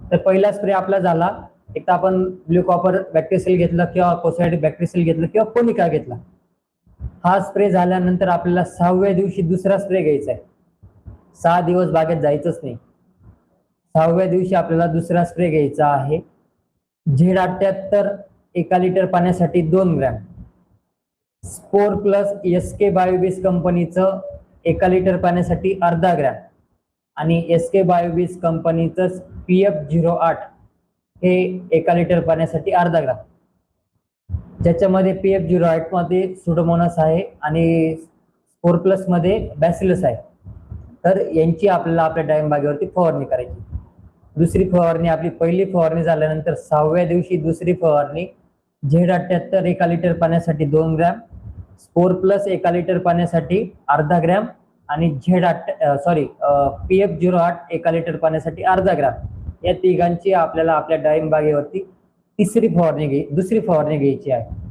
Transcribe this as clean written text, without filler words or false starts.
तर पहिला स्प्रे आपला झाला, एक तर आपण ब्ल्यू कॉपर बॅक्टेरियल घेतलं किंवा कोसायटिक बॅक्टेरियल घेतलं किंवा कोनिका घेतला. हा स्प्रे झाल्यानंतर आपल्याला 6व्या दिवशी दुसरा स्प्रे घ्यायचा आहे. 6 दिवस बागेत जायचंच नाही. 6व्या दिवशी आपल्याला दुसरा स्प्रे घ्यायचा आहे. Z78 1 लिटर पाण्यासाठी 2 ग्रॅम. स्पोर प्लस SK बायोबेस कंपनीचं 1 लिटर पाण्यासाठी अर्धा ग्रॅम आणि SK बायोबेस कंपनीचं PF08 हे 1 लिटर पाण्यासाठी अर्धा ग्रॅम. ज्याच्यामध्ये PF08 मध्ये सुडोमोनास आहे आणि स्पोर प्लस मध्ये बॅसिलस आहे. तर यांची आपल्याला आपल्या डाळिंब बागेवरती फवारणी करायची. दुसरी फवारणी, आपली पहिली फवारणी झाल्यानंतर 6व्या दिवशी दुसरी फवारणी Z78 1 लिटर पाण्यासाठी 2 ग्रॅम, स्पोर प्लस 1 लिटर पाण्यासाठी अर्धा ग्रॅम आणि PF08 1 लिटर पाण्यासाठी अर्धा ग्रॅम. या तिघांची आपल्याला आपल्या डाळिंब बागेवरती दुसरी फवारणी घ्यायची आहे.